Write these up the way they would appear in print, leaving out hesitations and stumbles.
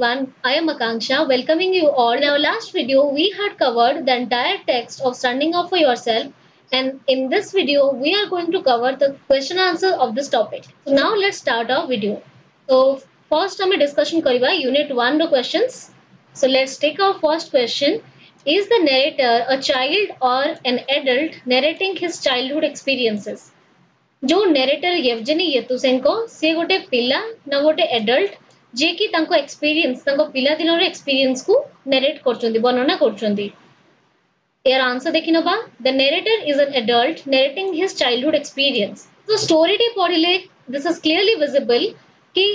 everyone, I am Akanksha welcoming you all. In our last video, we had covered the entire text of Standing Up for Yourself, and in this video, we are going to cover the question answer of this topic. So now let's start our video. So first, we discussion kariba Unit 1 ro questions. So let's take our first question. Is the narrator a child or an adult narrating his childhood experiences? जो narrator येवजेनी येतुसेंको से गोटे पिला ना गोटे adult जे कि तांको experience तांको पिला दिनर एक्सपीरियंस को नरेट करचंदी वर्णना करचंदी यार आंसर देखि नबा the narrator is an adult narrating his childhood experience तो स्टोरी टी पढिले दिस इज क्लियरली विजिबल कि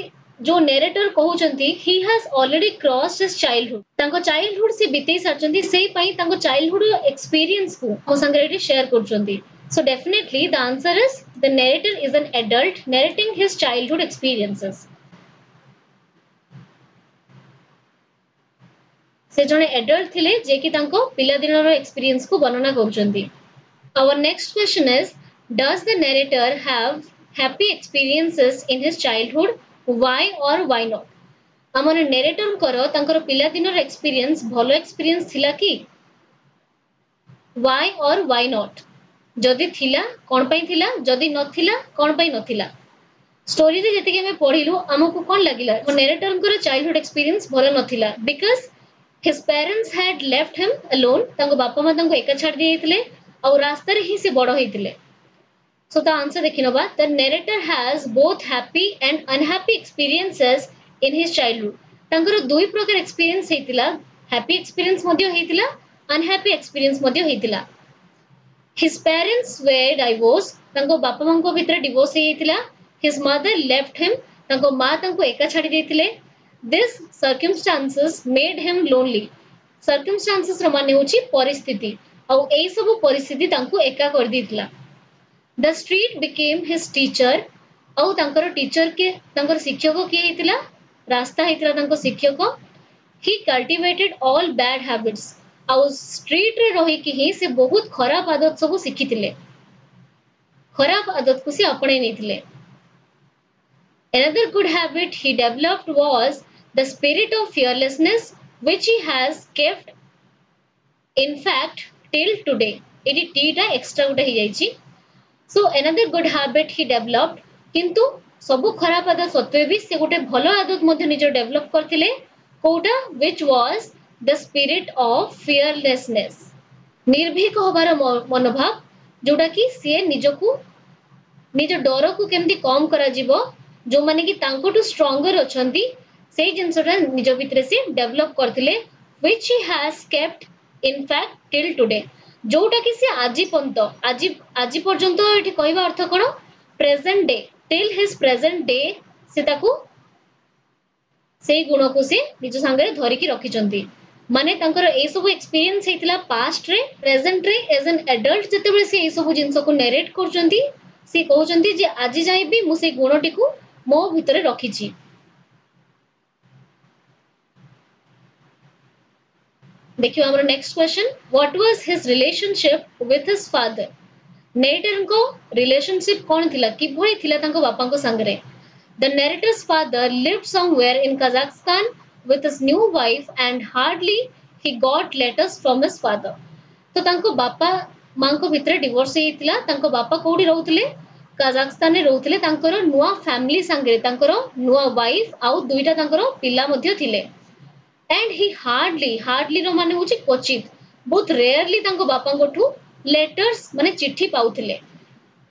जो नेरेटर कहउचंती he has already crossed his childhood तांको चाइल्डहुड से बितेई सारचंती सेई पई तांको चाइल्डहुड एक्सपीरियंस को मो संगे share करचंती So definitely the answer is the narrator is an adult narrating his childhood experiences. से जने adult थिले जे कि तांको पिला दिनर एक्सपीरियंस को वर्णना करचंती. Our next question is, does the narrator have happy experiences in his childhood? Why or why not? हमर narrator करो तांकर पिला दिनर एक्सपीरियंस भलो एक्सपीरियंस थिला कि? Why or why not? जदि थिला कोन पई थिला जदि नथिला कोन पई नथिला स्टोरी रे जति के हम पढिलु हमकु कोन लागिला नरेटर को चाइल्डहुड एक्सपीरियंस भलो नथिला because his parents had left him alone तांको बापा मा तांको एका छाड़ दियैतिले और रास्ता रे ही से बडो हेतिले सो द आंसर देखिनबा the narrator has both happy and unhappy experiences in his childhood तांकर दुई प्रकार एक्सपीरियंस हेतिला हैप्पी एक्सपीरियंस मध्य हेतिला अनहैप्पी एक्सपीरियंस मध्य हेतिला His parents were divorced. तांको बापा मां को भितर डिवोर्स हेतिला. His mother left him. तांको मां तांको एका छाडी देतिले. This circumstances made him lonely. Circumstances रो माने होची परिस्थिति. औ एई सब परिस्थिति तांको एका कर दितला. The street became his teacher. औ तांकर टीचर के तांकर शिक्षक के हेतिला. रास्ता हेतिला तांको शिक्षक. He cultivated all bad habits. आउ स्ट्रीट रे रही कि ही से बहुत खराब आदत सब शिखितिले खराब आदत को से अपने नेतिले another good habit he developed was the spirit of fearlessness which he has kept in fact till today eighty T टा एक्स्ट्रा उठा ही जाईची so another good habit he developed किंतु सब खराब आदत सत्वे भी से गोटे भलो आदत मध्ये निजो डेवलप करथिले Kota which was the spirit of fearlessness निर्भीक होबार मनोभाव जोटा कि से निजको निज डर को केमती कम करा जीवो जो माने कि तांको टू स्ट्रांगर अछंती सेही जिंसटा निज भितरे से डेवलप करथिले which he has kept in fact till today जोटा कि से आजि पंत आजि पर्यंत एठी कहबा अर्थ कोन present day till his present day से ताको सेही गुण को से निज संगे धरि कि रखिचंती माने तांकर ए सब एक्सपीरियंस हेतिला पास्ट रे प्रेजेंट रे एज एन एडल्ट जते बेले से ए सब जिंस को नरेट करचंती से कहउचंती जे आजि जाई भी मु से गुणटी को मो भितरे रखिची देखियो हमर next question what was his relationship with his father narrator को रिलेशनशिप कोन थिला कि भई थिला तांको बापा को संग रे The narrator's father lived somewhere in Kazakhstan with his new wife and hardly he got letters from his father. तो तांको बापा मां को भितर डिवोर्स हेतिला तांको बापा कोडी रहउतले काजाखस्तान रे रहउतले तांकर नुवा फैमिली संगे तांकर नुवा वाइफ आउ दुईटा तांकर पिला मध्ये थिले एंड ही हार्डली रो माने होची क्वचित बहुत रेयरली तांको बापा कोठू लेटर्स माने चिट्ठी पाउतले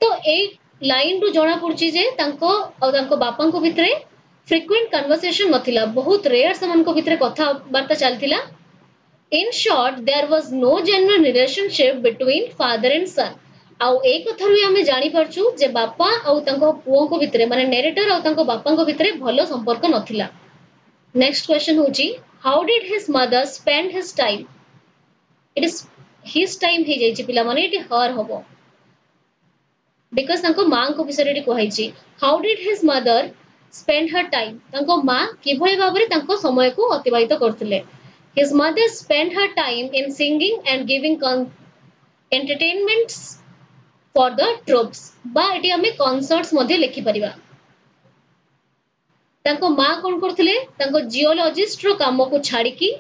तो ए लाइन रु जणा पड़ची जे तांको और तांको बापा को भितरे फ्रीक्वेंट कन्वर्सेशन नथिला बहुत रेयर समान को भितरे कथा वार्ता चलतिला in short there was no genuine relationship between father and son आउ ए कथा रु हमें जानि परछु जे बापा और तांको पुओ को भितरे माने नरेटर और तांको बापा को भितरे भलो संपर्क नथिला नेक्स्ट क्वेश्चन होची how did his mother spend his time it is his time हे जाईची पिला माने इट हर होबो because तांको मां को विषय रे कहैची how did his mother spend her time तांको मां किभଳି भाबरे तांको समय को अतिबाहित करथिले his mother spend her time in singing and giving entertainments for the troops बा एटी हमें कॉन्सर्ट्स मध्ये लिखि परिबा तांको माँ कौन करथिले तांको जियोलॉजिस्ट रो काम को छाड़ी की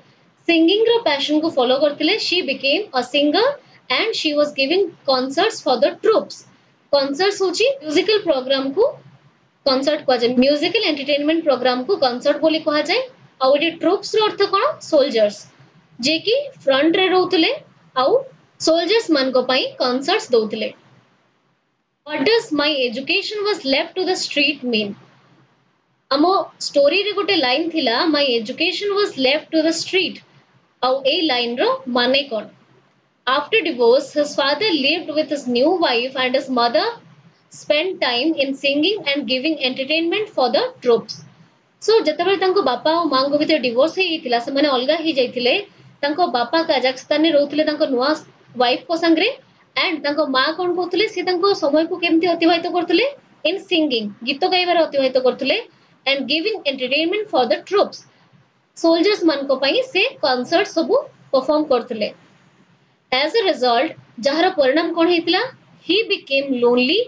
सिंगिंग रो पैशन को फॉलो करथिले she became a singer and she was giving concerts for the troops concerts होची म्यूजिकल प्रोग्राम को कॉन्सर्ट को जाय म्यूजिकल एंटरटेनमेंट प्रोग्राम को कॉन्सर्ट बोली कहा जाय आ ओडी ट्रूप्स रो अर्थ कोन सोल्जर्स जे की फ्रंट रे रहउतले आ सोल्जर्स मन को पई कॉन्सर्ट्स दउतले what does my education was left to the street mean आमो स्टोरी रे गोटे लाइन थिला my education was left to the street आ ए लाइन रो माने कोन after divorce his father lived with his new wife and his mother spent time in singing and giving entertainment for the troops so जतबे तांको बापा और मां को भीतर डिवोर्स हे थिला से माने अलगा ही जाइतिले तांको बापा कजाकिस्तान ने रहउतिले तांको नुवा वाइफ को संगरे एंड तांको मां कोन कोतले से तांको समय को केमती अतिबाहित करतले इन सिंगिंग गीत गाइबार अतिबाहित करतले and giving entertainment for the troops soldiers मन को पई से कॉन्सर्ट सब परफॉर्म करतले एज अ रिजल्ट जहार परिणाम कोन हेतिला ही बिकेम लोनली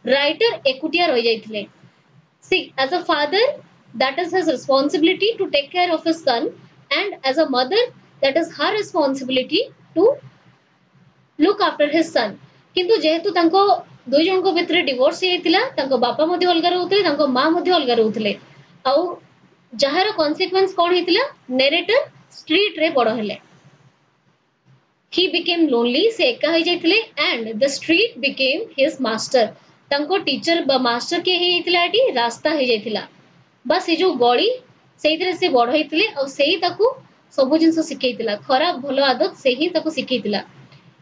राइटर एकुटिया रह जाइथिले see as a father that is his responsibility to take care of his son and as a mother that is her responsibility to look after his son किंतु जेहेतु तांको दुई जन को भितर divorce हेतिला तांको बापा मध्ये अलगा रहउतले तांको मां मध्ये अलगा रहउतले आ जहार कॉन्सिक्वेंस कोन हेतिला नरेटर स्ट्रीट रे बड़ हेले he became lonely से एका हो जाइथिले and the street became his master तांको टीचर बा मास्टर के हे हेतिला एटी रास्ता हे जाइथिला बस ए जो गड़ी सेइतरे से बड़ हेतिले और सेही ताकू सब जिंस सिखैतिला खराब भलो आदत सेही ताकू सिखैतिला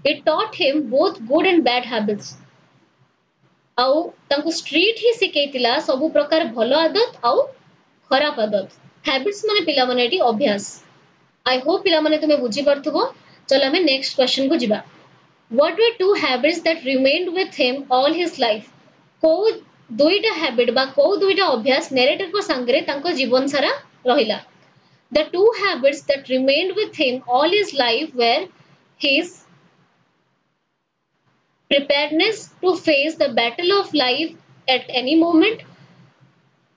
it taught him both good and bad habits आउ तांको स्ट्रीट ही सिखैतिला सब प्रकार भलो आदत आउ खराब आदत हैबिट्स माने पिला माने एटी अभ्यास आई होप पिला माने तुमे बुझी परथबो चलो हमें नेक्स्ट क्वेश्चन को जिबा what were two habits that remained with him all his life को दुईटा हैबिट बा को दुईटा अभ्यास नरेटर को संगरे तांको जीवन सारा रहिला the two habits that remained with him all his life were his preparedness to face the battle of life at any moment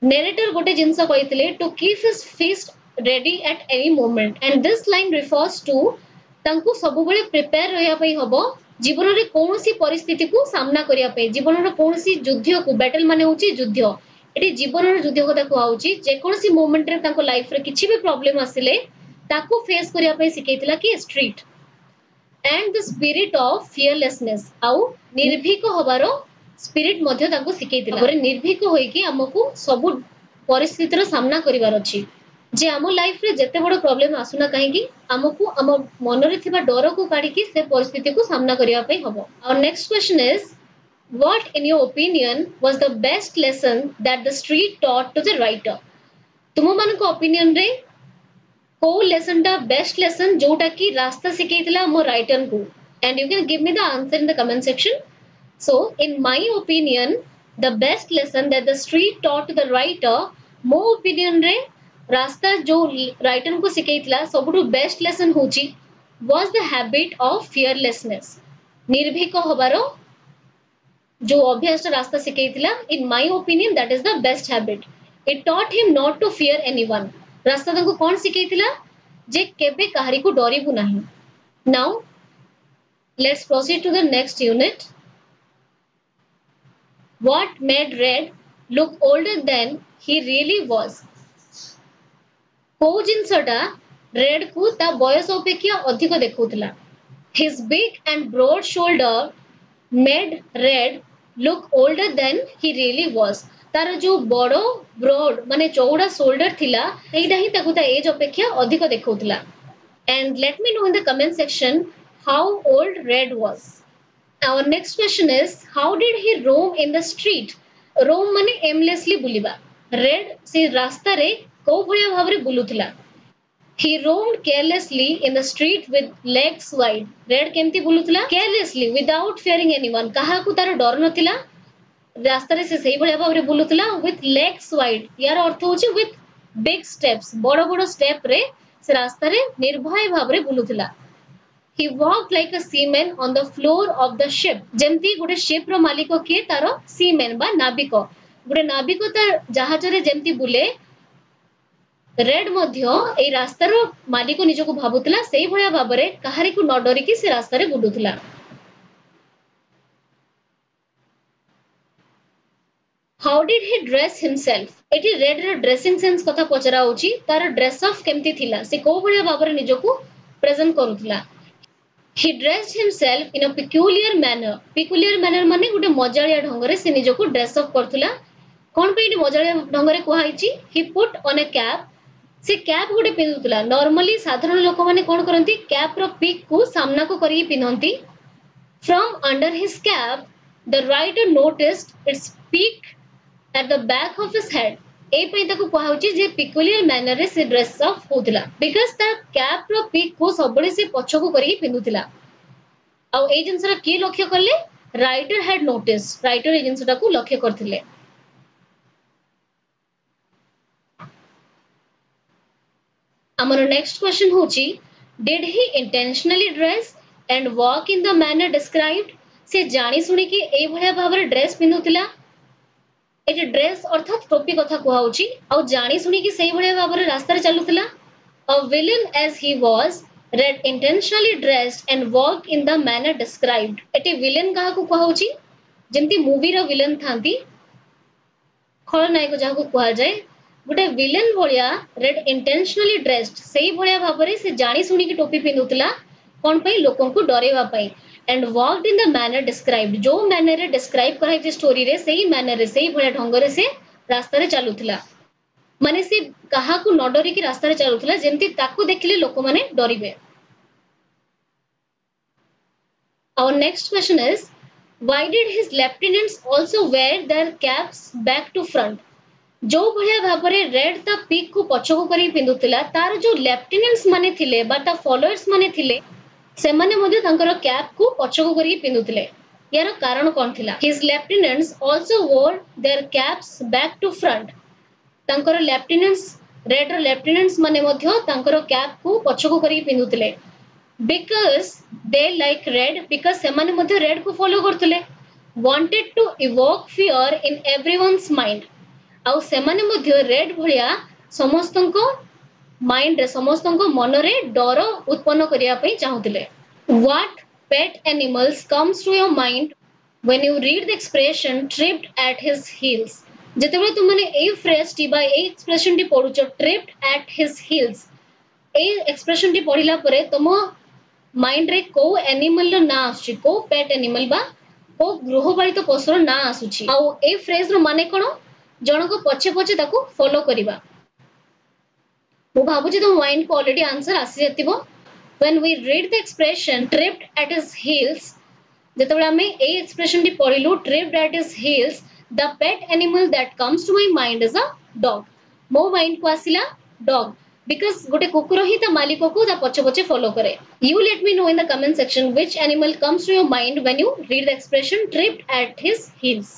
narrator गोटे जिंस कहितले to keep his fist ready at any moment and this line refers to तांको सब बेले prepare रहया पई हबो जीवन रे कोनोसी परिस्थिति को सामना करिया पे जीवन रे कोनोसी युद्ध को बैटल माने होची युद्ध एटी जीवन रे युद्ध को ताको आउची जे कोनोसी मोमेंट रे ताको लाइफ रे किछि भी प्रॉब्लम आसिले ताको फेस करिया पे सिखैतिला कि street and the spirit of fearlessness आउ निर्भीक होबारो स्पिरिट मध्ये ताको सिखैतिला गोरे निर्भीक होई कि हमकु सब परिस्थिति रो सामना करिवार अछि जे आम लाइफ रे जते बड़ प्रॉब्लम आसुना कहीं आमको आम मन रे थिबा डर को काढी की से परिस्थिति को सामना करिया पई हबो our next question is what in your opinion was the best lesson that the street taught to the writer तुम मन को ओपिनियन रे को लेसन टा बेस्ट लेसन जोटा की रास्ता सिखैतिला मो राइटर को and you can give me the answer in the comment section so in my opinion the best lesson that the street taught to the writer मो ओपिनियन रे रास्ता जो राइटर को सिखैतिला सबुठु बेस्ट लेसन होची was the habit of fearlessness निर्भीक होबारो जो अभ्यास रास्ता सिखैतिला in my opinion that is the best habit it taught him not to fear anyone रास्ता ताको कोन सिखैतिला जे केबे काहरी को डरिबु नाही now let's proceed to the next unit what made Red look older than he really was को जिनसटा Red को ता बयस अपेक्षा अधिक देखौतला his big and broad shoulder made Red look older than he really was तार जो बड़ो ब्रॉड माने चौड़ा शोल्डर थिला एटा ही ताकू ता एज अपेक्षा अधिक देखौतला and let me know in the comment section how old Red was our next question is how did he roam in the street roam माने एमलेसली बुलिबा रेड से रास्ता रे को भलिया भाबरे बुलुतला he roamed carelessly in the street with legs wide red केमती बुलुतला carelessly without fearing anyone काहा को तार डर नथिला रास्ता रे से सही भलिया भाबरे बुलुतला with legs wide यार अर्थ होची with big steps बड़ बड़ स्टेप रे से रास्ता रे निर्भय भाबरे बुलुतला he walked like a seaman on the floor of the ship जेमती गुडे शिप रो मालिक के तारो seaman बा नाविक गुडे नाविक तार जहाज रे जेमती बुले रेड मध्य ए रास्तार मालिक निजको भाबुतला सेही भलिया भाबरे काहारी को न डरिकी से रास्ता रे बुडुतला। How did he dress himself एटी रेड रे ड्रेसिंग सेंस कथा पचरा होची तार ड्रेस अप केमती थिला से को भलिया भाबरे निजको present करूतला। He dressed himself in a peculiar manner. Peculiar manner माने गुटे मजालिया ढंगरे से निजको ड्रेस अप करथुला। कोन पे मजालिया ढंगरे कुहाइची he put on a cap से कैप गुटे पिंधुतला। नॉर्मली साधारण लोक माने कोन करंती कैप रो पिक को सामना को करी पिनंती। From under his cap the writer noticed its peak at the back of his head. ए पई ताको कुहाउची जे पिकुलियर मैनर रे से ड्रेस अप होतला बिकॉज़ ता कैप रो पिक को सबले से पछो को करी पिंधुतला। आ ए जिंसरा के लक्ष्य करले राइटर हैड नोटिस राइटर ए जिंसटा को लक्ष्य करथिले। आमर नेक्स्ट क्वेश्चन होची did he intentionally dress and walk in the manner described से जानी सुनी कि ए भलिया भाबरे ड्रेस पिंधुतला। एटे ड्रेस अर्थात टोपी कथा कुहाउची आ जानी सुनी कि सेही भलिया भाबरे रास्ता रे चलुतला। A villain as he was Red intentionally dressed and walk in the manner described. एटे विलेन काहा को कुहाउची जेंती मूवी रो विलेन थांती खलनायक जाहा को कुहा जाय गुटे विलेन भलिया रेड इंटेंशनली ड्रेस्ड सेही भलिया भाबरे से जानी सुनी कि टोपी पिंधुतला कोन पई लोकन को डरेवा पई and walked in the manner described जो मैनर रे डिस्क्राइब कराई जे स्टोरी रे सेही मैनर रे सेही भलिया ढंग रे से रास्ता रे चलुतला। माने से काहा को न डरी कि रास्ता रे चलुतला जेंती ताकू देखले लोक माने डरिबे। Our next question is why did his lieutenants also wear their caps back to front? जो भलिया भाबरे रेड ता पिक को पछको करी पिंदुतला तार जो लेफ्टिनेंट्स माने थिले बा ता फॉलोअर्स माने थिले से माने मध्ये तांकर कैप को पछको करी पिंदुतले। यार कारण कोन थिला his lieutenants also wore their caps back to front. तांकर लेफ्टिनेंट्स रेड रो लेफ्टिनेंट्स माने मध्ये तांकर कैप को पछको करी पिंदुतले because they like Red because से माने मध्ये रेड को फॉलो करतले wanted to evoke fear in everyone's mind. आउ सेमाने मध्ये रेड भलिया समस्तनको माइंड रे समस्तनको मन रे डर उत्पन्न करिया पई चाहुतिले। What pet animals comes to your mind when you read the expression tripped at his heels. जेतेबेले तुम माने ए फ्रेज टी बा ए एक्सप्रेशन टी पढुचो ट्रिप्ड एट हिज हील्स ए एक्सप्रेशन टी पढिला परे तुम माइंड रे को एनिमल रो ना आछी को पेट एनिमल बा को गृहपालित पशुर ना आसुची। आउ ए फ्रेज रो माने कोन जनक पछे पछे ताको फॉलो करिबा। मु भाबुची तो माइंड को ऑलरेडी आंसर आसी जतिबो। When we read the expression tripped at his heels जेतेबेले हमें ए एक्सप्रेशन टी पढिलु tripped at his heels the pet animal that comes to my mind is a dog. मो माइंड को आसिला डॉग बिकॉज़ गोटे कुकुर ही ता मालिक को ता पछे पछे फॉलो करे। You let me know in the comment section which animal comes to your mind when you read the expression tripped at his heels.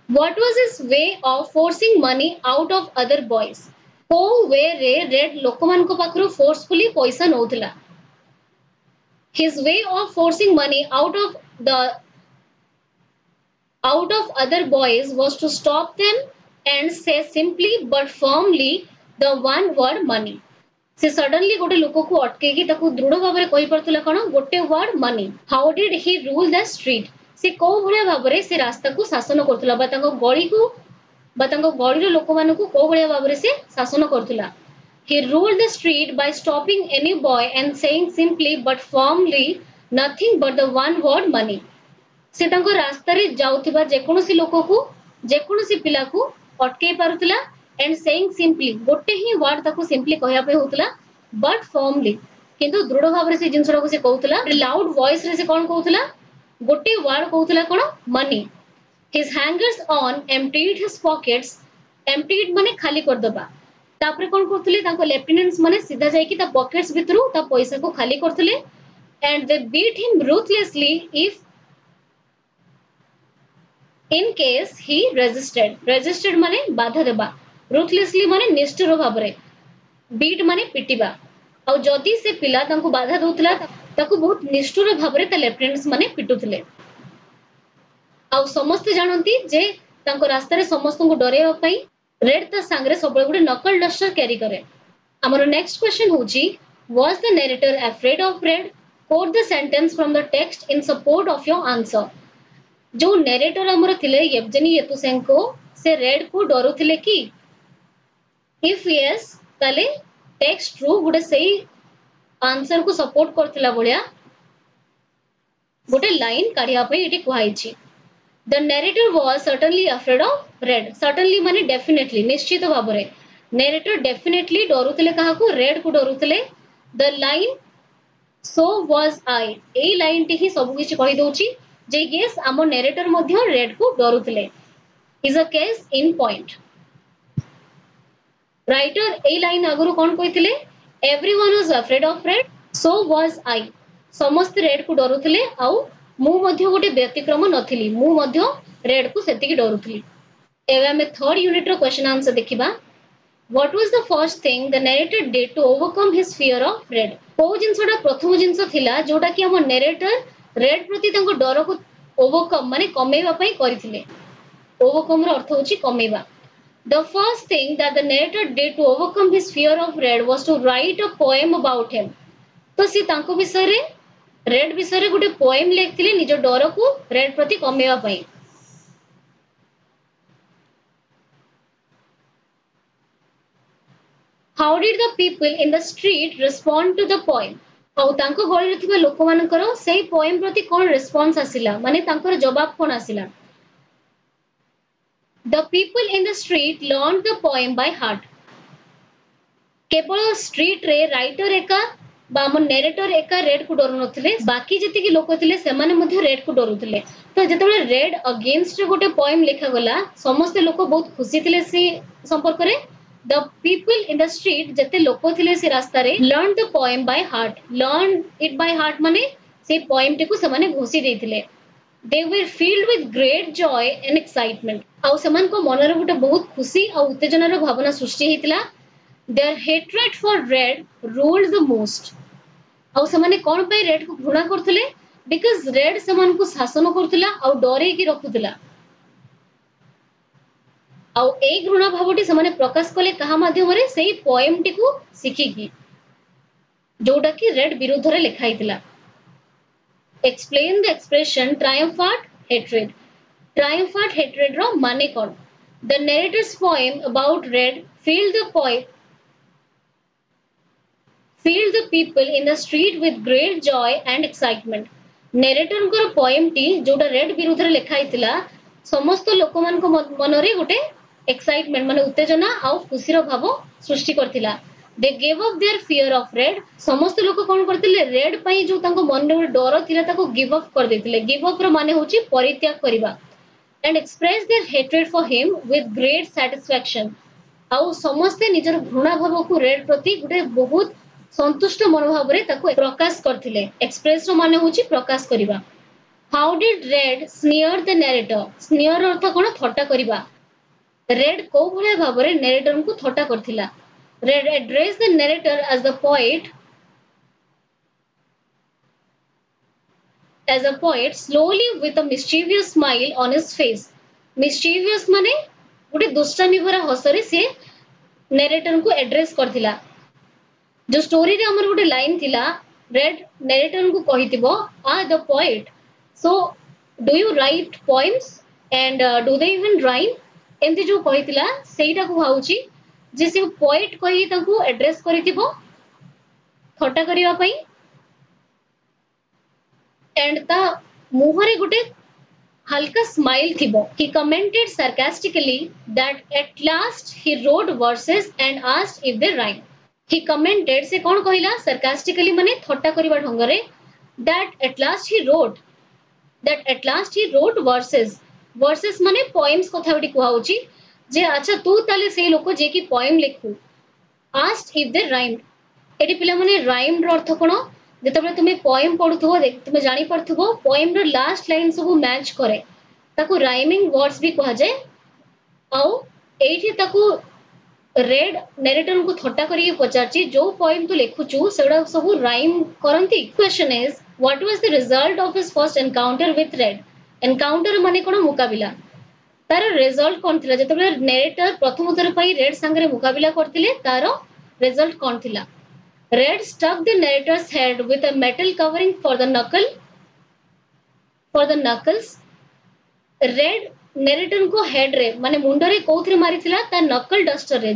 What was his way of forcing money out of other boys? को वे रे red लोकमान को पाखरु forcefully पैसा नौतला। His way of forcing money out of other boys was to stop them and say simply but firmly the one word money. से suddenly गोटे लोक को अटके की ताकू दृढ़ भाबरे कहि परतला कोन गोटे word money. How did he rule the street? से को भलिया भाबरे से रास्ता को शासन करतला बा ताको गळी को बा ताको गळी रो लोक मानन को भलिया भाबरे से शासन Kartala. He ruled the street by stopping any boy and saying simply but firmly nothing but the one word money. से ताको रास्ता रे जाउथिबा जेकोनोसी लोक को जेकोनोसी पिला को अटके पारुतला and saying simply गोटे ही वर्ड ताको सिंपली कहया पे होतला but firmly किंतु दृढ़ भाबरे से जिंसरा को से कहउतला लाउड वॉइस रे से कोन कहउतला गोटे वर्ड कहउतला कोन मनी। His hangers on emptied his pockets emptied माने खाली कर दबा तापरे कोन करथले ताको लेफ्टिनेंट्स माने सीधा जाय कि ता पॉकेट्स भितरु ता पैसा को खाली करथले and they beat him ruthlessly if in case he resisted माने बाधा देबा ruthlessly माने निष्ठुर भाबरे बीट माने पिटिबा आ जदी से पिला ताको बाधा दोतला ताको बहुत निष्ठुर भाबरे ता लेफ्टिनेंट्स माने पिटुथले। आ समस्त जानंती जे तांको रास्ता रे समस्त को डरेवा पई रेड ता सांगरे सबले गुटे नकल डस्टर कैरी करे। आमर नेक्स्ट क्वेश्चन होची was the narrator afraid of red? Quote the sentence from the text in support of your answer. जो नरेटर आमर थिले येवजेनी येतुसेंको से रेड को डरुथिले की? इफ यस ताले टेक्स्ट ट्रू गुटे सही आंसर को सपोर्ट करथिला बलिया गोटे लाइन काढिया पई eighty कुहाइछि। The narrator was certainly afraid of red. Certainly माने definitely निश्चित भाबरे narrator definitely डरुथिले काहाकू red को डरुथिले। The line so was I ए लाइन टी ही सब किछि कहि दोछि जे yes आमो narrator मध्य red को डरुथिले is a case in point. Writer ए लाइन आगुरु कोन कहिथिले everyone was afraid of red so was I समस्त red को डरुथिले आउ मु मध्य गोटे व्यतिक्रम नथिली मु मध्य रेड को सेति की डरुथिली। एबे हमें थर्ड यूनिट रो क्वेश्चन आंसर देखिबा। What was the first thing the narrator did to overcome his fear of red? को जिंसडा प्रथम जिंस थिला जोटा कि हम नरेटर रेड प्रति तांको डर को ओवरकम माने कमेबा पई करिथिले। ओवरकम रो अर्थ होची कमेबा। The first thing that the narrator did to overcome his fear of red was to write a poem about him. तो सी तांको विषय रे रेड विषय रे गुटे पोएम लिखथिले निजो डर को रेड प्रति कमेबा पई। How did the people in the street respond to the poem? आउ तांको गळी रे थिबा लोक मानकर सेही पोएम प्रति कोन रिस्पांस आसिला माने तांकर जवाब कोन आसिला। The people in the street learned the poem by heart. केवल स्ट्रीट रे राइटर एका बा हम नरेटर एका रेड को डरु नथिले बाकी जति की लोक थिले से माने मध्ये रेड को डरुथिले। तो जेतेबेले रेड अगेंस्ट गोटे पोएम लिखा गला समस्त लोक बहुत खुशी थिले से संपर्क रे। The people in the street जते लोक थिले से रास्ता रे learned the poem by heart. Learn it by heart माने से पोएम टिकु से माने Ghoshi देथिले। They were filled with great joy and excitement. आउ समान को मन रे गोटे बहुत खुशी आ उत्तेजना रो भावना सृष्टि हेतिला। Their hatred for red ruled the most. आउ समाने कोन पे रेड को घृणा करथिले बिकॉज़ रेड समान को शासन करथिला आउ डरे की रखुथिला। आउ ए घृणा भावटी समाने प्रकाश कले कहा माध्यम रे सेही पोएम टिकु सिखि की जोटा की रेड विरुद्ध रे लिखा हितला। Explain the expression triumphant hatred. Triumphant hatred रो माने कोन? The narrator's poem about red filled the people in the street with great joy and excitement. Narrator को पोएम टी जोटा रेड विरुद्ध रे लिखा हितला समस्त लोक मान को मन रे गोटे एक्साइटमेंट माने उत्तेजना आ खुशी रो भाव सृष्टि करथिला। They gave up their fear of red. समस्त लोक कोन करथिले रेड पई जो तांको मन रे डर थिला ताको गिव अप कर देथिले। गिव अप रो माने होची परित्याग करिबा and expressed their hatred for him with great satisfaction. आउ समस्त निजर घृणा भाव को रेड प्रति गुटे बहुत संतुष्ट मनोभाव रे ताको प्रकाश करथिले। एक्सप्रेस रो माने होची प्रकाश करिबा। How did red sneer the narrator? Sneer अर्थ कोन थट्टा करिबा। रेड को भले भाव रे नरेटर को थट्टा करथिला। Red addressed the narrator as a poet slowly with a mischievous smile on his face. Mischievous माने गुटे दुष्टामी भरा हसरे से नरेटर को एड्रेस करथिला। जो स्टोरी रे हमर गुटे लाइन थिला रेड नरेटर को कहितिबो the poet so do you write poems and do they even rhyme एंती जो कहितिला सेइटा को भाउची जे से पोएट कहि ताको एड्रेस करितिबो थट्टा करिवा पई एंड ता मुहरे गुटे हल्का स्माइल थिबो। He commented sarcastically that at last he wrote verses and asked if they rhyme. He commented से कौन कहिला sarcastically माने थट्टा करिबा ढंगरे that at last he wrote verses माने poems कथावटी कुहा होची जे अच्छा तू ताले से लोक जे की poem लिखु asked if they rhymed eighty पिला माने rhyme रो अर्थ कोन जेतबे तुमे poem पढुथबो तुमे जानि पढथबो poem रो last line सब मैच करे ताको rhyming words भी कहा जाय आउ एठी ताको रेड नरेटर को थट्टा करी पचारची जो पोएम तो लिखुचू सेडा सब राइम करंती। Question is what was the result of his first encounter with Red? Encounter माने कोन मुकाबिला तार रिजल्ट कौन थिला जतबे नरेटर प्रथम थर पई रेड संगे मुकाबला करथिले तार रिजल्ट कौन थिला Red stuck the narrator's head with a metal covering for the knuckles Red narrator को हेड रे माने मुंड रे कोथरे मारिथिला ता नकल डस्टर रे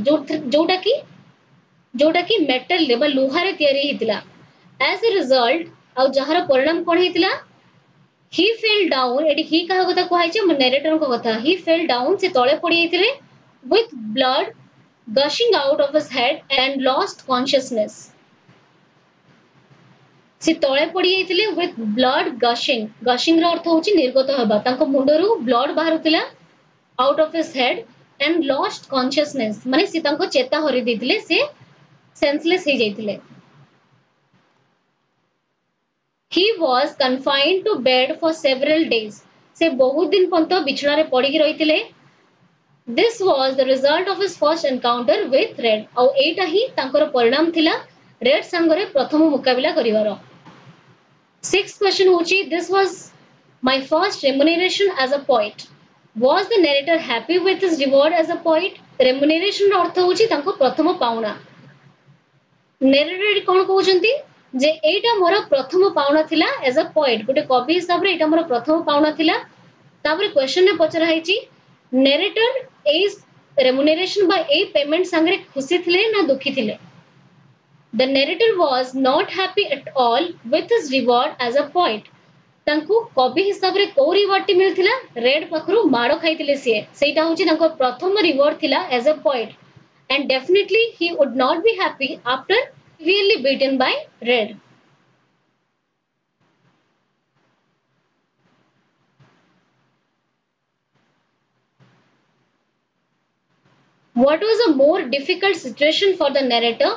जोटा की मेटल रे बा लोहा रे तयारी हितिला एज अ रिजल्ट आ जहार परिणाम कोन हितिला he fell down एडी ही कहा कथा कहै छै नरेटर को कथा he fell down से तळे पड़ी हितिले with blood gushing out of his head and lost consciousness से तळे पड़ी हितिले with blood gushing रो अर्थ होची निर्गत हबा तांको Mundru blood बाहरुतिला out of his head and lost consciousness माने से तांको चेता हरि दिथिले से सेंसलेस हे जैतिले he was confined to bed for several days से बहुत दिन पंत बिछड़ा रे पड़ी रहितिले this was the result of his first encounter with red और एटा ही तांकर परिणाम थिला रेड संगरे प्रथम मुकाबला करिवार सिक्स्थ क्वेश्चन होची this was my first remuneration as a poet was the narrator happy with his reward as a poet remuneration रो अर्थ होची तांको प्रथम पाउना नरेटर कोन कहउचंती जे एटा मोर प्रथम पाउना थिला एज अ पोएट गोटे कवि हिसाब रे एटा मोर प्रथम पाउना थिला तापर क्वेश्चन ने पचरा हैची नरेटर ए रेमुनरेशन बा ए पेमेंट संगे खुशी थिले ना दुखी थिले the narrator was not happy at all with his reward as a poet तांको कवि हिसाब रे को रिवॉर्ड टी मिलथिला रेड पखरु माडो खाइतिले से सेटा होची तांको प्रथम रिवॉर्ड थिला as a poet and definitely he would not be happy after severely beaten by red what was a more difficult situation for the narrator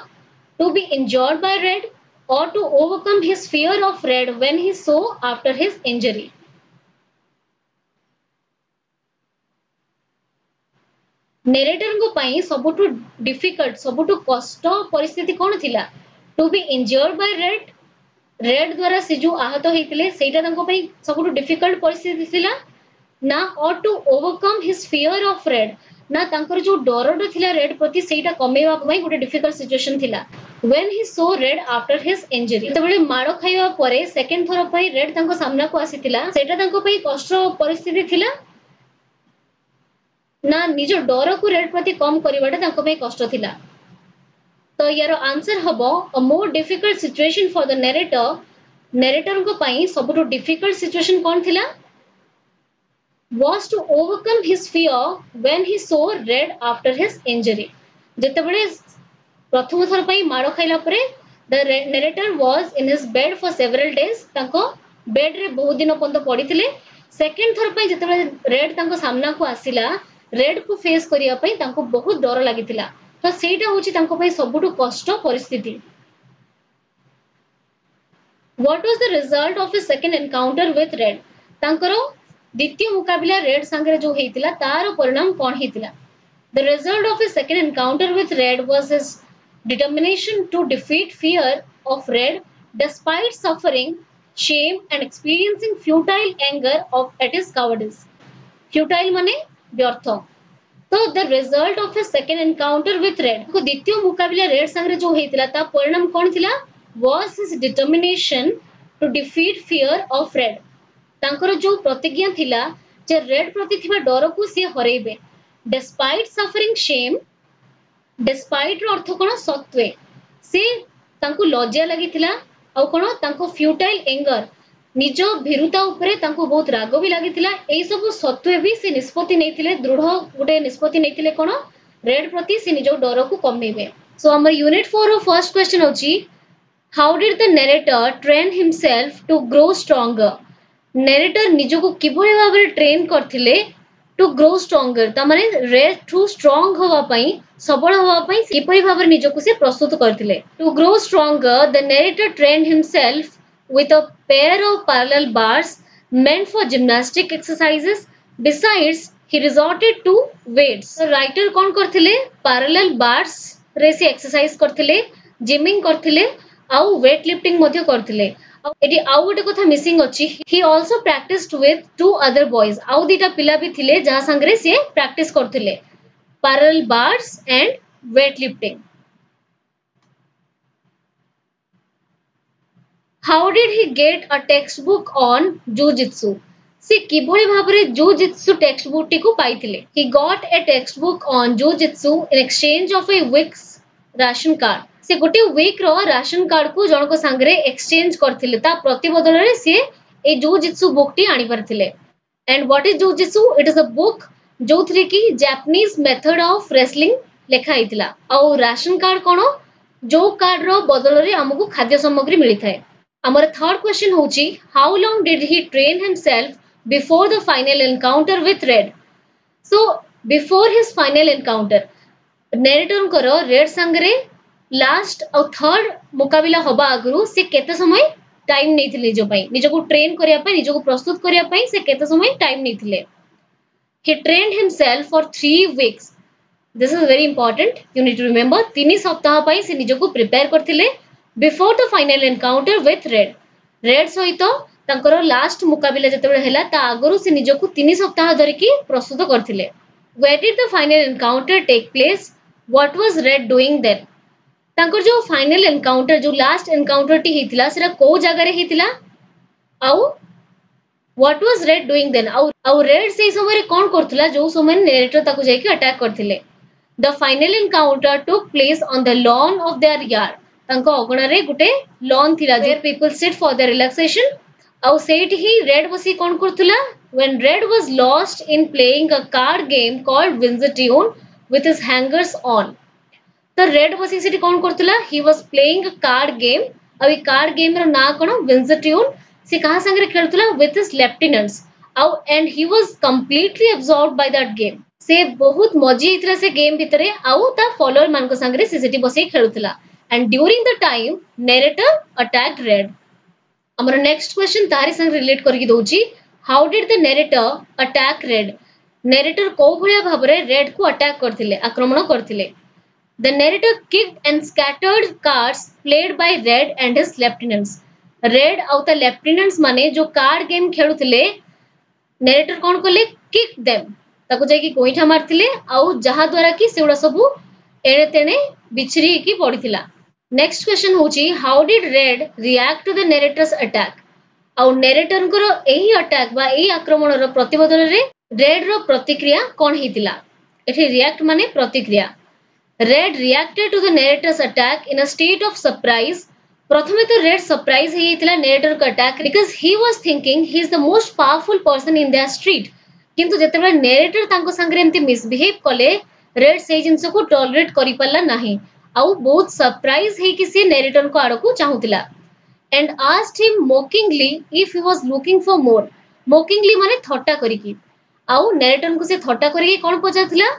to be injured by red or to overcome his fear of red when he saw after his injury narrator को पाई सबुटु difficult सबुटु कष्ट परिस्थिति कोन थिला to be injured by Red द्वारा से जो आहत होइतिले सेटा तांको पई सबुटु डिफिकल्ट परिस्थिति थिला ना और to overcome his fear of Red ना तांकर जो डरडो थिला रेड प्रति सेटा कमेवा पई गोटे डिफिकल्ट सिचुएशन थिला when he saw red after his injury तबले मारो खाइबा परे सेकंड थरो पई रेड तांको सामना को आसीतिला सेटा तांको पई कष्ट परिस्थिति थिला ना निज डर को रेड प्रति कम करिवाटा तांको पई कष्ट थिला तो यार आंसर हबो a more difficult situation for the narrator को पई सबटो डिफिकल्ट सिचुएशन कोन थिला was to overcome his fear when he saw red after his injury जेतेबेले प्रथम थर पई मारो खाइला परे the narrator was in his bed for several days तांको बेड रे बहुत दिन पंत पड़ीथिले सेकंड थर पई जेतेबेले रेड तांको सामना को आसिला रेड को फेस करिया पई तांको बहुत डर लागितिला तो सेटा होची तांको पई सबुटु कष्ट परिस्थिति what was the result of his second encounter with red तांकरो द्वितीय मुकाबला रेड संगे जो हेतिला तार परिणाम कोन हेतिला the result of his second encounter with red was his determination to defeat fear of red despite suffering shame and experiencing futile anger of at his cowardice futile माने व्यर्थ तो the result of his second encounter with red को द्वितीय मुकाबला red संगे जो हेतिला ता परिणाम कोन थिला was his determination to defeat fear of Red तांकर जो प्रतिज्ञा थिला जे रेड प्रति थिबा डर को से हरेबे डिस्पाइट सफरिंग शेम डिस्पाइट रो अर्थ कोन सत्वे से तांको लज्जा लागिथिला आ कोन तांको फ्यूटाइल एंगर निज भीरुता उपरे तांको बहुत राग भी लागिथिला एई सब सत्वे भी से निष्पत्ति नैथिले दृढ़ गुटे निष्पत्ति नैथिले कोन रेड प्रति से निज डर को कमेबे सो हमर यूनिट 4 रो फर्स्ट क्वेश्चन होची how did the narrator train himself to grow stronger narrator निज को किभଳି भाबरे ट्रेन करथिले टू ग्रो स्ट्रांगर ता माने रेड टू स्ट्रांग होवा पई सबल होवा पई किभଳି भाबरे निज को से प्रस्तुत करथिले to grow stronger the narrator train himself with a pair of parallel bars meant for gymnastic exercises. Besides, he resorted to weights. The writer कौन करथिले parallel bars रे से exercise करथिले, gymming करथिले, आउ weight lifting मध्य करथिले. एटी आउ गोटे कथा मिसिंग अछि ही also practised with to other boys आउ दीटा पिला भी थिले जहा संगरे से प्रैक्टिस करथिले parallel bars and weight lifting how did he get a text book on jujitsu से किभଳି भाबरे जूजित्सु टेक्स्ट बुक टी को पाइथिले he got a textbook on jujitsu in exchange of a week's ration card से गोटे week रो ration card को जनक संगरे exchange करथिले ता प्रति बदलरे से ए जूजित्सु बुक टी आनी परथिले and what is jujitsu it is a book जोथरे की जापानीज मेथड ऑफ रेसलिंग लेखा हितला और राशन कार्ड कोन जो कार्ड रो बदलरे हमकु खाद्य सामग्री मिली थाए Our third question होची how long did he train himself before the final encounter with Red? So before his final encounter, narrator करो Red संगरे last और third मुकाबिला हबा आगु से केते समय टाइम नहीं थिले जो पई निजो को ट्रेन करिया पई निजो को प्रस्तुत करिया पई से केते समय टाइम नहीं थिले he trained himself for 3 weeks this is very important you need to remember 3 सप्ताह पई से निजो को प्रिपेयर करथिले before the final encounter with Red सहित तांकर लास्ट मुकाबिला जतबे हैला ता आगरु से निजो को 3 सप्ताह धरि की प्रस्तुत करथिले where did the final encounter take place what was Red doing then तांकर जो फाइनल एनकाउंटर जो लास्ट एनकाउंटर टी हितला सेरा को जगह रे हितला आउ what was Red doing then आउ Red से समय कोन करथला जो समय नरेटर ताको जाई के अटैक करथिले the final encounter took place on the lawn of their yard तांको अगणा रे गुटे लॉन थिला where people sit for their relaxation आउ सेठ ही Red बसी कोन करथला when Red was lost in playing a card game called Winzatune with his hangers on तो Red बसी सेठी कोन करथला he was playing a card game अभी card game रो ना कोन विंजट्यून से कहा संगे खेलतला with his lieutenants आउ and he was completely absorbed by that game से बहुत मजी इतरा से गेम भितरे आउ ता फॉलोअर मान को संगे से सेठी बसी खेलतला and during the time narrator attacked Red हमर नेक्स्ट क्वेश्चन तारी संग रिलेट करके दोची how did the narrator attack Red narrator को भलिया भाबरे Red को अटैक करथिले आक्रमण करथिले The narrator kicked and scattered cards played by Red and his lieutenants. Red आउ ता lieutenants माने जो कार्ड गेम खेलुथिले narrator कोन करले kick them ताको जाई की कोइठा मारथिले आउ जहा द्वारा की सेउडा सबु एणे तेणे बिछरी की पड़िथिला नेक्स्ट क्वेश्चन होची how did Red react to the narrator's attack आउ narrator को एही अटैक बा एही आक्रमण रो प्रतिबदल रे Red रो प्रतिक्रिया कोन हितिला एठी रिएक्ट माने प्रतिक्रिया Red reacted to the narrator's attack in a state of surprise. प्रथमे तो Red surprise ही इतला narrator का attack because he was thinking he is the most powerful person in their street. किंतु जेतेबेले narrator तांको संगरे एमती misbehave कले Red सेही जिंस को tolerate करि पल्ला नाही आउ बहुत surprise ही कि से narrator को आडको चाहुतिला and asked him mockingly if he was looking for more. mockingly माने थट्टा करिकी आउ narrator को से थट्टा करिकी कोन पचाथिला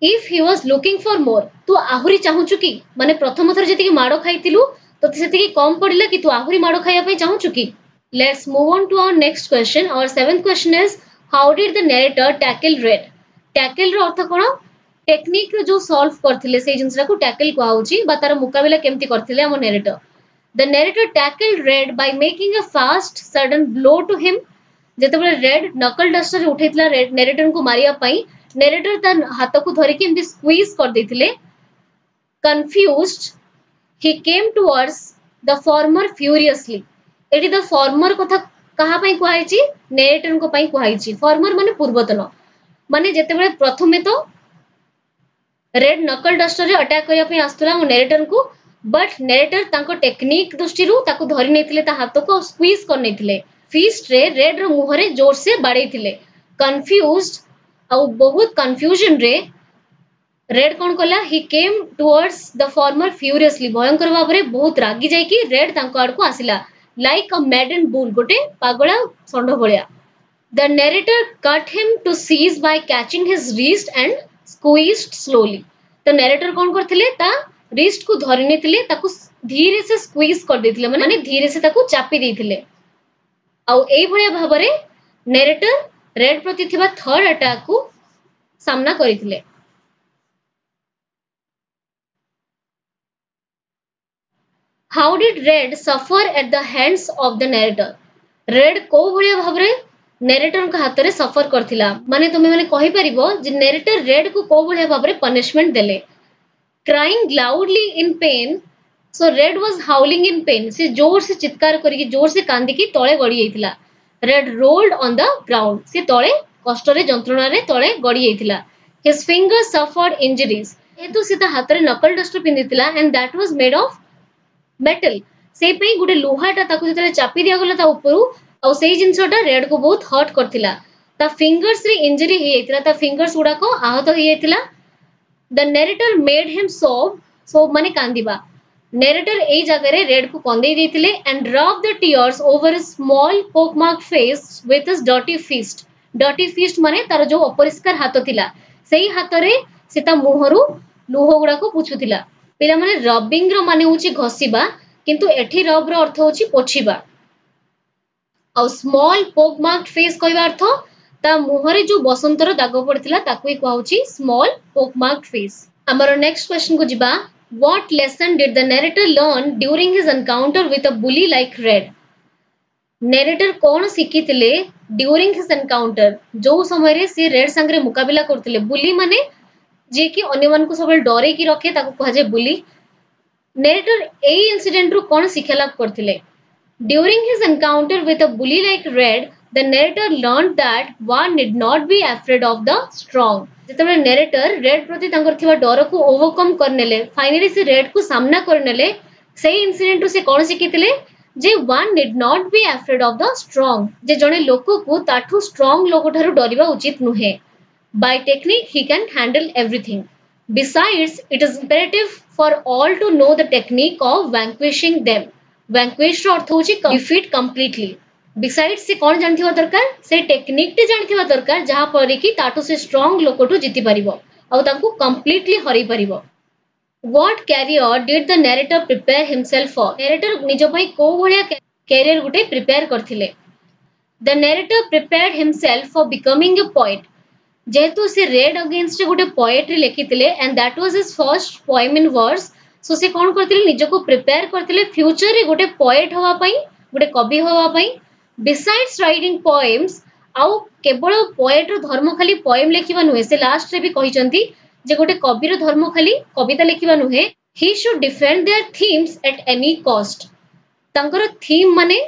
if he was looking for more तू आहुरी चाहुचु की माने प्रथम थर जति की माडो खाइतिलु तो सेति की कम पडिला कि तू आहुरी माडो खाइया पे चाहुचु की let's move on to our next question our seventh question is how did the narrator tackle Red रो अर्थ कोन टेक्निक रो जो सॉल्व करथिले से जिंसरा को टैकल को आउची बा तार मुकाबिला केमती करथिले हम narrator the narrator tackled Red by making a fast sudden blow to him जेतेबेले Red नकल डस्टर उठैतला narrator को मारिया पई narrator ता हाथ को धरि के एमती स्क्वीज कर देथिले confused he came towards the former furiously eighty the former कथा कहा पई कुहाइची narrator को पई कुहाइची फॉर्मर माने पूर्वतन माने जेतेबेले प्रथमे तो Red नकल डस्टर रे अटैक करिया पई आस्तला narrator को बट narrator तांको टेक्निक दृष्टिरु ताको धरि नेथिले ता हाथ को स्क्वीज कर नेथिले फिस्ट रे Red रो मुह रे जोर से बाडेथिले confused आउ बहुत कंफ्यूजन रे Red कोन कला he came towards the former furiously भयंकर भाबरे बहुत रागी जाई कि Red तांको आड को आसिला like a maddened bull गोटे पागला संड भलिया the narrator cut him to seize by catching his wrist and squeezed slowly तो narrator कोन करथिले ता wrist को धरि नेथिले ताको धीरे से स्क्वीज कर देथिले माने धीरे से ताको चापी देथिले आउ एई भलिया भाबरे narrator Red प्रति थिबा थर्ड अटैक को सामना करिथिले how did Red suffer at the hands of the narrator Red को भलिया भाबरे नरेटर का हाथ रे सफर करथिला माने तुमे माने कहि परिबो जे नरेटर रेड को को भलिया भाबरे पनिशमेंट देले crying loudly in pen so red was हाउलिंग in pen से जोर से चित्कार करके जोर से कांदी की तळे गड़ी जाइतिला Red rolled on the ground से तळे कष्ट रे जंत्रणा रे तळे गड़ी जाइतिला हिज फिंगर्स सफर्ड इंजरीज हेतु सीता हाथ रे नकल डस्टर पिंदितिला and that was made of metal से पे गुटे लोहाटा ताकू जतरे चापी दिया गला ता ऊपरू और सेही जिंसटा रेड को बहुत हर्ट करथिला ता फिंगर्स रे इंजरी हे जाइतिला ता फिंगर्स गुडा को आहत हे जाइतिला the narrator made him sob माने कांदिबा नरेटर एई जगह रे रेड को कंदेई देथिले and rub the tears over his small pockmark face with his dirty fist माने तार जो अपरिष्कार हाथ थिला सेही हाथ रे सीता मुहरु लुह गुडा को पुछुथिला पिला माने रबिंग रो माने होची घसीबा किंतु एठी रब रो अर्थ होची पोछिबा और स्मॉल पोकमार्क फेस कहबा अर्थ ता मुहरे जो बसंतर दाग पड़थिला ताकू कहउची स्मॉल पोकमार्क फेस हमर नेक्स्ट क्वेश्चन को जिबा what lesson did the narrator learn during his encounter with a bully like Red narrator कोन सिखितिले ड्यूरिंग हिज एनकाउंटर जो समय रे से रेड संगरे मुकाबिला करथिले बुली माने जे कि अन्य मन को सब डरे की रखे ताकू कहा जाय बुली नरेटर ए इंसिडेंट रो कोन शिक्षा लाभ करथिले during his encounter with a bully like red the narrator learned that one need not be afraid of the strong जेतबे नरेटर रेड प्रति तांकर थिबा डर को ओवरकम करनेले फाइनली से रेड को सामना करनेले सेही इंसिडेंट रो से कोन सिखितिले जे one need not be afraid of the strong जे जने लोक को ताठू स्ट्रांग लोक थारु डरिबा उचित नुहे by technique he can handle everything besides it is imperative for all to know the technique of vanquishing them vanquish रो अर्थ होची defeat completely बिसाइड से कौन जानथिबा दरकार से टेक्निक टे जानथिबा दरकार जहा पर कि ताटो से स्ट्रांग लोकटू जीति परिबो आ तांको कंप्लीटली हरि परिबो what career did the narrator prepare himself for narrator निजो पई को भलिया कैरियर गुटे प्रिपेयर करथिले the narrator prepared himself for becoming a poet जेतु से रेड अगेंस्ट गुटे पोएट्री लिखितिले and that was his first poem in verse so से कोन करथिले निजो को प्रिपेयर करथिले फ्यूचर रे गुटे पोएट होवा पई गुटे कवि होवा पई Besides writing poems, आउ केवल पोएट रो धर्म खाली पोएम लेखिबा नुहे से लास्ट रे भी कहिसंती जे गोटे कवि रो धर्म खाली कविता लेखिबा नुहे he should defend their themes at any cost तांकर थीम माने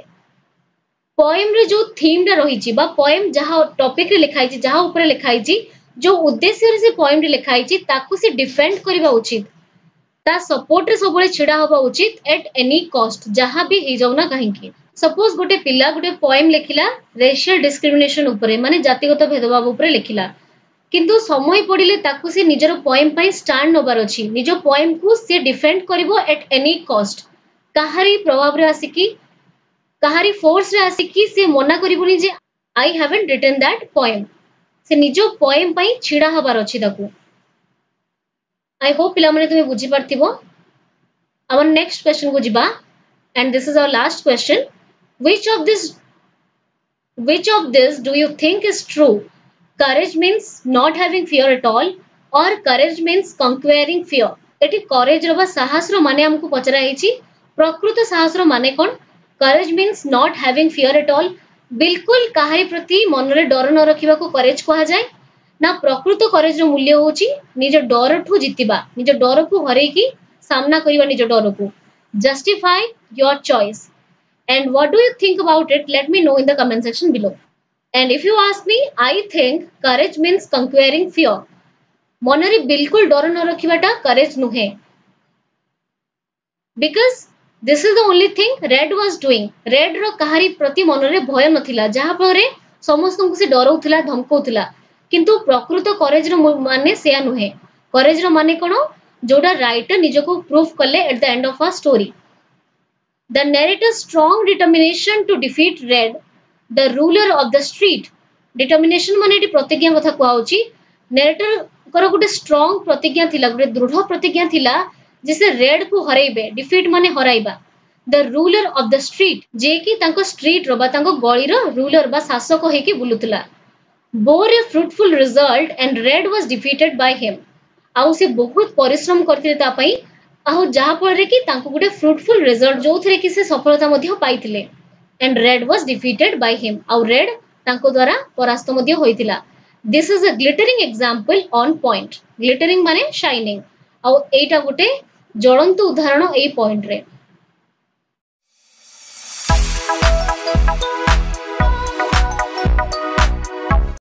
पोएम रे जो थीम रा रहिची बा पोएम जहा टॉपिक रे लिखाइची जहा ऊपर लिखाइची जो उद्देश्य रे से पोएम रे लिखाइची ताकू से डिफेंड करबा उचित ता सपोर्ट रे सबले छिडा होबा उचित एट एनी कॉस्ट जहा भी हे जाउना काहे की सपोज गोटे पिला गोटे पोएम लिखिला रेशियल डिस्क्रिमिनेशन ऊपर माने जातिगत भेदभाव ऊपर लिखिला किंतु समय पड़िले ताकू से निजर पोएम पई स्टैंड नोबार अछि निजो पोएम को से डिफेंड करिवो एट एनी कॉस्ट काहारी प्रभाव रे आसिकी काहारी फोर्स रे आसिकी से मना करिवोनी जे I haven't written that poem से निजो पोएम पई छिडा हबार अछि ताकू आई होप पिला माने तुमे बुझी परथिबो आवर नेक्स्ट क्वेश्चन को जिबा and this is our last question Which of this do you think is true? Courage means not having fear at all, or courage means conquering fear. Eighty courage रो बा साहस रो माने हमको पचरा हेची प्रकृत साहस रो माने कोन courage means not having fear at all बिल्कुल काहारी प्रति मन रे डर न रखिबा को courage कहा जाय ना प्रकृत courage रो मूल्य होची निज डर ठु जितिबा निज डर को हरै की सामना करिबा निज डर को justify your choice. And what do you think about it? Let me know in the comment section below. And if you ask me, I think courage means conquering fear. मनरे बिल्कुल डर न रखिबाटा courage नुहे. Because this is the only thing Red was doing. Red रो कहारी प्रति मनरे भय नथिला जहा परे समस्त को से डरउथिला धमकउथिला किंतु प्रकृत courage रो माने सेया नुहे. Courage रो माने कोन जोडा राइटर निजको प्रूफ करले at the end of a story. The narrator's strong determination to defeat Red, the ruler of the street. Determination माने एटी प्रतिज्ञा कथा कहउची narrator कर गुटे strong प्रतिज्ञा थिला गुटे दृढ़ प्रतिज्ञा थिला जिसे Red को हराइबे defeat माने हराइबा the ruler of the street जे कि तांको street रो बा तांको गली रो ruler बा शासक हेकी बुलुतला bore a fruitful result and Red was defeated by him आउ से बहुत परिश्रम करथिले ता पई आउ जहा फल कि गोटे फ्रुटफुल रिजल्ट जो थे कि से सफलता पाई and Red was defeated by him आउ रेड तांको द्वारा परास्त होइतिला this is a glittering example on point glittering माने शाइनिंग आउ एटा गोटे ज्वलंत उदाहरण ए पॉइंट रे